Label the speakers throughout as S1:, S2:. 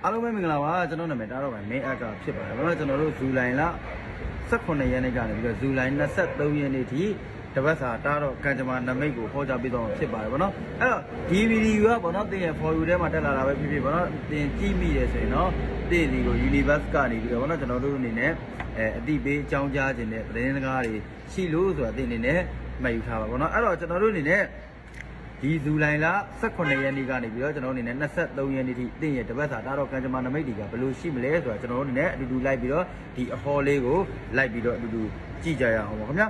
S1: အားလုံးပဲမင်္ဂလာပါကျွန်တော်နာမည်တားတော့မယ်မင်းအက်ကဖြစ်ပါတယ်ဘာလို့ကျွန်တော်တို့ဇူလိုင်လ18ရက်နေ့ကနေပြီးတော့ဇူလိုင်23ရက်နေ့ထိတပတ်စာတားတော့ကံကြမ္မာနမိတ်ကိုဟောကြားပေးတော့ဖြစ်ပါတယ်ဗောနော်အဲ့တော့ဒီဗီဒီယိုကဗောနော်တင်ရဲ့ for you ထဲမှာတက်လာတာပဲဖြစ်ဖြစ်ဗောနော်တင်ကြည့်မိတယ်ဆိုရင်တော့တင်ဒီကို universe ကနေပြီးတော့ဗောနော်ကျွန်တော်တို့အနေနဲ့အတိပေးအကြောင်းကြားခြင်းနဲ့သတင်းစကားတွေရှိလို့ဆိုတာတင်အနေနဲ့မှတ်ယူထားပါဗောနော်အဲ့တော့ကျွန်တော်တို့အနေနဲ့ဒီဇူလိုင်လ18ရက်နေ့ကနေပြီးတော့ကျွန်တော်တို့အနေနဲ့23ရက်နေ့ထိတင့်ရဲ့တပတ်စာတားတော့ကံကြမ္မာနမိတ်တွေကဘယ်လိုရှိမလဲဆိုတာကျွန်တော်တို့အနေနဲ့အတူတူလိုက်ပြီးတော့ဒီအဟောလေးကိုလိုက်ပြီးတော့အတူတူကြည့်ကြရအောင်ပါခင်ဗျာ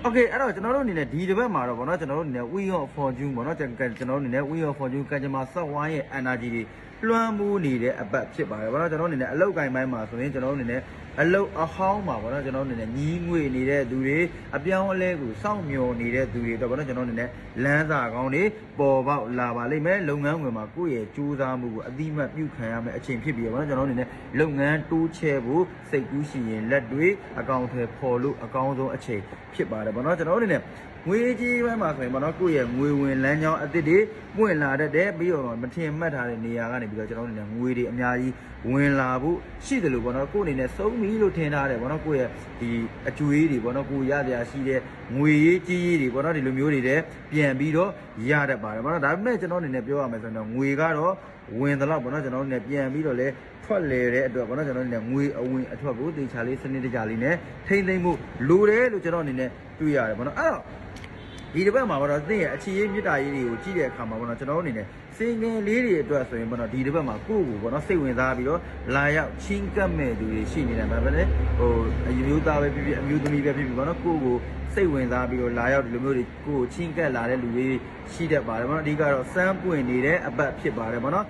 S1: โอเคအဲ့တော့ကျွန်တော်တို့အနေနဲ့ဒီတစ်ပတ်မှာတော့ဗောနော်ကျွန်တော်တို့အနေနဲ့ Wheel of Fortune ဗောနော်ကျွန်တော်တို့အနေနဲ့ Wheel of Fortune ကံကြမ္မာဆက်ဝိုင်းရဲ့ energy တွေလွှမ်းမိုးနေတဲ့အပတ်ဖြစ်ပါတယ်ဗောနော်ကျွန်တော်တို့အနေနဲ့အလောက်ကိုင်းပိုင်းမှာဆိုရင်ကျွန်တော်တို့အနေနဲ့အလောက်အဟောင်းမှာဗောနော်ကျွန်တော်တို့အနေနဲ့ညီးငွေနေတဲ့သူတွေအပြောင်းအလဲကိုစောင့်မျှော်နေတဲ့သူတွေတော့ဗောနော်ကျွန်တော်တို့အနေနဲ့လမ်းစာကောင်းတွေပေါ်ပေါက်လာပါလိမ့်မယ်လုပ်ငန်းဝင်မှာကိုယ့်ရဲ့ကြိုးစားမှုကိုအတိမတ်ပြုခံရမယ်အချိန်ဖြစ်ပြီးဗောနော်ကျွန်တော်တို့အနေနဲ့လုပ်ငန်းတိုးချဲ့ဖို့စိတ်ကူးရှိရင်လက်တွေအကောင့်ထဲပေါ်လို့အကောင်းဆုံးအချိန်ဖြစ်ပါတယ်ဗောနော်ကျွန်တော်တို့အနေနဲ့ငွေကြီးပိုင်းမှာဆိုရင်ဗောနော်ကိုယ့်ရဲ့ငွေဝင်လမ်းကြောင်းအသစ်တွေပွင့်လာတတ်တယ်ပြီးတော့မထင်မှတ်ထားတဲ့နေရာကနေပြီးတော့ကျွန်တော်တို့အနေနဲ့ငွေတွေအများကြီးဝင်လာဖို့ရှိတယ်လို့ဗောနော်ကိုယ့်အနေနဲ့စုံပြီလို့ထင်ထားတယ်ဗောနော်ကိုယ့်ရဲ့ဒီအကျွေးတွေဗောနော်ကိုယ်ရစရာရှိတဲ့ငွေရေးကြီးရေးတွေဗောနော်ဒီလိုမျိုးတွေတဲ့ပြန်ပြီးတော့ရတတ်ပါတယ်ဗောနော်ဒါပေမဲ့ကျွန်တော်အနေနဲ့ပြောရမယ်ဆိုရင်တော့ငွေကတော့ဝင်သလောက်ဗောနော်ကျွန်တော်အနေနဲ့ပြန်ပြီးတော့လဲထွက်လေတဲ့အတွက်ဗောနော်ကျွန်တော်အနေနဲ့ငွေအဝင်အထွက်ကိုတေချာလေးစနစ်တကျလေးနဲ့ထိမ့်သိမ့်မှုလိုတယ်လို့ကျွန်တော်အနေနဲ့တွေ့ရတယ်ဗောနော်အဲ့တော့ဒီတစ်ပတ်မှာတော့သင်ရဲ့အခြေရေးမြစ်တာရေးတွေကိုကြည့်တဲ့အခါမှာပေါ့နော်ကျွန်တော်တို့အနေနဲ့စင်ငယ်လေးတွေအတွက်ဆိုရင်ပေါ့နော်ဒီတစ်ပတ်မှာကိုယ့်ကိုပေါ့နော်စိတ်ဝင်စားပြီးတော့လာရောက်ချင်းကပ်မဲ့သူတွေရှိနေတယ်ဗျာပဲလေဟိုအမျိုးသားပဲဖြစ်ဖြစ်အမျိုးသမီးပဲဖြစ်ဖြစ်ပေါ့နော်ကိုယ့်ကိုစိတ်ဝင်စားပြီးတော့လာရောက်ဒီလိုမျိုးတွေကိုယ့်ကိုချင်းကပ်လာတဲ့လူတွေရှိတတ်ပါတယ်ပေါ့နော်အဓိကတော့စမ်းပွင့်နေတဲ့အပတ်ဖြစ်ပါတယ်ပေါ့နော်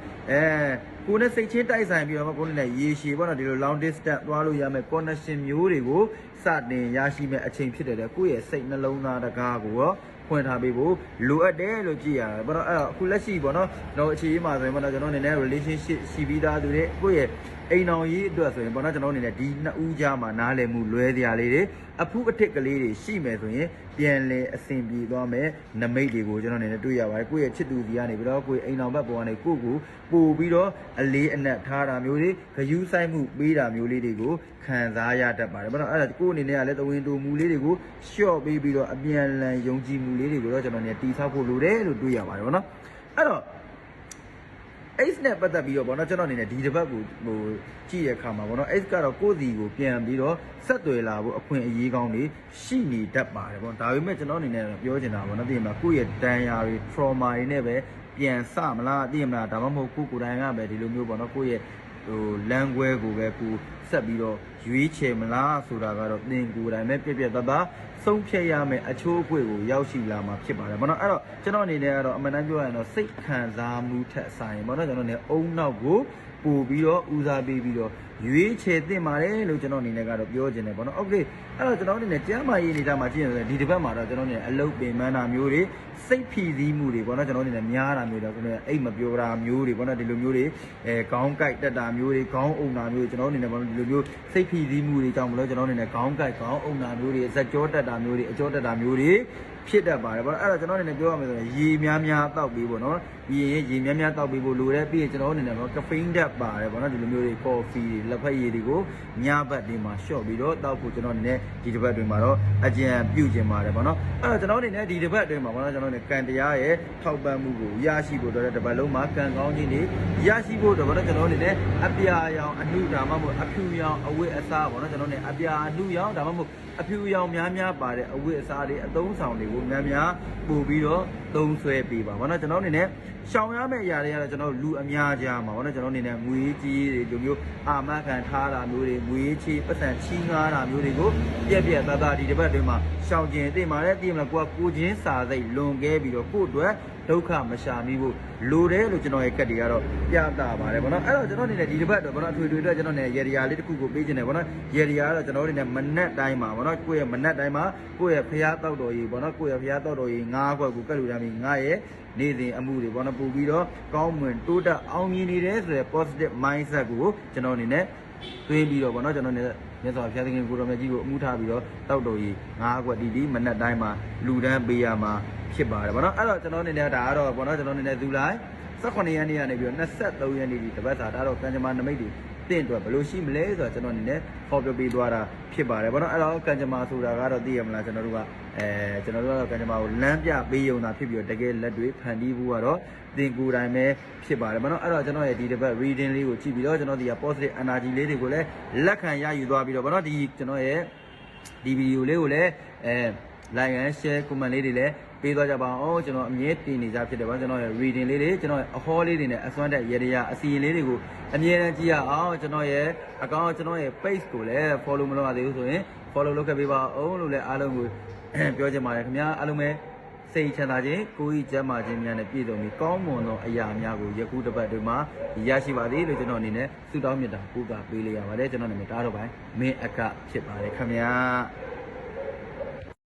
S1: ကိုယ်နဲ့စိတ်ချင်းတိုက်ဆိုင်ပြီးတော့ကိုယ်နဲ့ရေရှည်ပေါ့နော်ဒီလို long distance သွားလို့ရမယ် connection မျိုးတွေကိုစတင်ရရှိမဲ့အချိန်ဖြစ်တယ်လေကိုယ့်ရဲ့စိတ်နှလုံးသားတကားကိုရောဖွင့်ထားပေးဖို့လိုအပ်တယ်လို့ကြည့်ရတယ်ဘာလို့အဲ့တော့အခုလက်ရှိပေါ့နော်ကျွန်တော်အခြေရေးမှာဆိုရင်ပေါ့နော်ကျွန်တော်အနေနဲ့ relationship ရှိပြီးသားသူတွေကိုယ့်ရဲ့အိမ်တော်ရေးအတွက်ဆိုရင်ပေါ့နော်ကျွန်တော်အနေနဲ့ဒီနှစ်ဦးကြားမှာနားလည်မှုလွဲစရာလေးတွေအဖူးအထစ်ကလေးတွေရှိမယ်ဆိုရင်ပြန်လည်အဆင်ပြေသွားမယ်နမိတ်တွေကိုကျွန်တော်အနေနဲ့တွေ့ရပါတယ်ကိုယ့်ရဲ့ချစ်သူစီကနေပြီးတော့ကိုယ့်အိမ်တော်ဘက်ပေါ်ကနေကိုယ့်ကိုပို့ပြီးတော့အလေးအနက်ထားတာမျိုးတွေဂယုဆိုင်မှုပေးတာမျိုးလေးတွေကိုခံစားရတတ်ပါတယ်ဘာလို့အဲ့ဒါကိုယ့်အနေနဲ့ကလည်းတဝင်းတူမူလေးတွေကိုရှော့ပေးပြီးတော့အပြန်လန်ယုံကြည်မှုလေးတွေကိုတော့ကျွန်တော်အနေနဲ့တီးဆောက်ဖို့လိုတယ်လို့တွေ့ရပါတယ်ဗောနော်အဲ့တော့X နဲ့ပတ်သက်ပြီးတော့ဗောနော်ကျွန်တော်အနေနဲ့ဒီတစ်ပတ်ကိုကြည့်ရခါမှာဗောနော် X ကတော့ကိုယ့်စီကိုပြန်ပြီးတော့ဆက်သွယ်လာဖို့အခွင့်အရေးကောင်းတွေရှိနေတတ်ပါတယ်ဗောဒါပေမဲ့ကျွန်တော်အနေနဲ့ပြောချင်တာဗောနော်သိရမလားကိုယ့်ရဲ့တန်ရာတွေ trauma တွေနဲ့ပဲပြန်စမလားသိရမလားဒါမှမဟုတ်ကိုယ်တိုင်ကပဲဒီလိုမျိုးဗောနော်ကိုယ့်ရဲ့လမ်းခွဲကိုပဲကိုဆက်ပြီးတော့ရွေးချယ်မလားဆိုတာကတော့သင်ကိုယ်တိုင်ပဲပြက်ပြက်သားသားဆုံးဖြတ်ရမယ်အချိုးအကွေ့ကိုရောက်ရှိလာမှာဖြစ်ပါတယ်ဗောနော်အဲ့တော့ကျွန်တော်အနေနဲ့ကတော့အမှန်တမ်းပြောရရင်တော့စိတ်ခံစားမှုထက်ဆိုင်ဗောနော်ကျွန်တော်အနေနဲ့အုံနောက်ကိုပို့ပြီးတော့ဦးစားပေးပြီးတော့ရွေးချယ်သင့်ပါတယ်လို့ကျွန်တော်အနေနဲ့ကတော့ပြောချင်တယ်ဗောနော်โอเคအဲ့တော့ကျွန်တော်အနေနဲ့ကျမ်းမာရေးနေတာမှာကြည့်ရင်ဒီတစ်ပတ်မှာတော့ကျွန်တော်အနေနဲ့အလုပ်ပင်ပန်းတာမျိုးတွေစိတ်ဖိစီးမှုတွေဗောနော်ကျွန်တော်အနေနဲ့များတာမျိုးတော့ကျွန်တော်အိတ်မပြောတာမျိုးတွေဗောနော်ဒီလိုမျိုးတွေခေါင်းကိုက်တက်တာမျိုးတွေခေါင်းအုံတာမျိုးတွေကျွန်တော်အနေနဲ့ဗောနော်ဒီလိုမျိုးစိတ်ဖိစီးမှုတွေကြောင့်မလို့ကျွန်တော်အနေနဲ့ခေါင်းကိုက်ခေါင်းအုံတာမျိုးတွေဇက်ကြောတက်တာမျိုးတွေအကြောတက်တာမျိုးတွေဖြစ်တတ်ပါတယ်ဗောနော်အဲ့တော့ကျွန်တော်အနေနဲ့ပြောရမယ်ဆိုရင်ရေများများတောက်ပြီးဗောနော်ရေများများတောက်ပြီးဖို့လိုတယ်ပြီးရင်ကျွန်တော်အနေနဲ့ဗောကဖိန်းဓာတ်ပါတယ်ဗောနော်ဒီလိုမျိုးတွေကော်ဖီတွေလက်ဖက်ရည်တွေကိုညဘက်တွေမှာရှော့ပြီးတော့တောက်ဖို့ကျွန်တော်အနေနဲ့ဒီတစ်ပတ်တွင်မှာတော့အကြံပြုခြင်းပါတယ်ဗောနော်အဲ့တော့ကျွန်တော်အနေနဲ့ဒီတစ်ပတ်တွင်မှာဗောနော်ကျွန်တော်အနေနဲ့ကံတရားရဲ့ထောက်ပံ့မှုကိုရရှိဖို့တော့တစ်ပတ်လုံးမှာကံကောင်းခြင်းတွေရရှိဖို့တော့ဗောနော်ကျွန်တော်အနေနဲ့အပြာရောင်အနှုဒါမှမဟုတ်အဖြူရောင်အဝတ်အစားဗောနော်ကျွန်တော်အနေနဲ့အပြာအနှုရောင်ဒါမှမဟုတ်အဖြူရောင်များများပါတဲ့အဝတ်အစားတွေအသုံးဆောင်တွေကိုများများပို့ပြီးတော့သုံးဆွဲပေးပါဗောနော်ကျွန်တော်အနေနဲ့ရှောင်ရမယ့်အရာတွေကတော့ကျွန်တော်လူအများကြားမှာဗောနော်ကျွန်တော်အနေနဲ့ငွေကြီးတွေလိုမျိုးအာမခံထားတာမျိုးတွေငွေချေပတ်စံချီးငားတာမျိုးတွေကိုပြက်ပြက်သားသားဒီတစ်ပတ်တွင်မှာရှောင်ကျင်သိမှာလဲသိမလားကိုချင်းစာစိတ်လွန်ခဲ့ပြီးတော့ကို့အတွက်ဒုက္ခမရှာမိဖို့လိုတယ်လို့ကျွန်တော်ရဲ့ကတ်တွေကတော့ပြသပါတယ်ဗောနော်အဲ့တော့ကျွန်တော်အနေနဲ့ဒီတစ်ပတ်တော့ဗောနော်အထွေထွေအတွက်ကျွန်တော်အနေနဲ့ရေဒီယာလေးတစ်ခုကိုပေးခြင်းတယ်ဗောနော်ရေဒီယာကတော့ကျွန်တော်အနေနဲ့မနက်တိုင်းမှာဗောနော်ကိုယ့်ရဲ့မနက်တိုင်းမှာကိုယ့်ရဲ့ဖျားတောက်တော်ကြီးဗောနော်ကိုယ့်ရဲ့ဖျားတောက်တော်ကြီး၅ခွက်ကိုကတ်လူတမ်းပြီးငါရဲ့နေ့စဉ်အမှုတွေဗောနော်ပို့ပြီးတော့ကောင်းမွန်တိုးတက်အောင်မြင်နေတယ်ဆိုတဲ့ positive mindset ကိုကျွန်တော်အနေနဲ့သွင်းပြီးတော့ဗောနော်ကျွန်တော်အနေနဲ့မြတ်စွာဘုရားသခင်ကိုတော်မြတ်ကြီးကိုအမှုထားပြီးတော့တောက်တော်ကြီး၅ခွက်တီမနက်တိုင်းမှာလူတန်းပေးရမှာဖြစ်ပါတယ်ဗောနော်အဲ့တော့ကျွန်တော်အနေနဲ့ဒါကတော့ဗောနော်ကျွန်တော်အနေနဲ့ဇူလိုင် 18ရက်နေ့ကနေပြီးတော့23ရက်နေ့ဒီတပတ်စာဒါတော့ကံကြမ္မာနမိတ်တွေတင့်အတွက်ဘယ်လိုရှိမလဲဆိုတော့ကျွန်တော်အနေနဲ့ဟောပြောပေးသွားတာဖြစ်ပါတယ်ဗောနော်အဲ့တော့ကံကြမ္မာဆိုတာကတော့သိရမလားကျွန်တော်တို့ကကျွန်တော်တို့ကကံကြမ္မာကိုလမ်းပြပေးရုံသာဖြစ်ပြီးတော့တကယ်လက်တွေဖန်တီးဖို့ကတော့သင်ကိုယ်တိုင်ပဲဖြစ်ပါတယ်ဗောနော်အဲ့တော့ကျွန်တော်ရဲ့ဒီတစ်ပတ် reading လေးကိုကြည့်ပြီးတော့ကျွန်တော်ဒီက positive energy လေးတွေကိုလည်းလက်ခံရယူသွားပြီးတော့ဗောနော်ဒီကျွန်တော်ရဲ့ဒီဗီဒီယိုလေးကိုလည်းlike and share comment လေးတွေလည်းပေးသွားကြပါအောင်ကျွန်တော်အမြဲတင်နေကြဖြစ်တယ်ဗောကျွန်တော်ရဲ့ reading လေးတွေကျွန်တော်ရဲ့အဟောလေးတွေနဲ့အစွမ်းတက်ရေရအစီရင်လေးတွေကိုအမြဲတမ်းကြည့်ရအောင်ကျွန်တော်ရဲ့ account ကျွန်တော်ရဲ့ page ကိုလည်း follow မလုပ်ရသေးဘူးဆိုရင် follow လုပ်ခဲ့ပေးပါအောင်လို့လည်းအားလုံးကိုပြောချင်ပါတယ်ခင်ဗျာအားလုံးပဲစိတ်ချမ်းသာခြင်းကိုယ်ကြီးကျန်းမာခြင်းများနဲ့ပြည့်စုံပြီးကောင်းမွန်သောအရာများကိုယခုတစ်ပတ်တွင်မှာရရှိပါသည်လို့ကျွန်တော်အနေနဲ့ဆုတောင်းမေတ္တာပို့ကပေးလိုက်ရပါတယ်ကျွန်တော်နာမည်တားတော့ပိုင်းမင်းအကဖြစ်ပါတယ်ခင်ဗျာ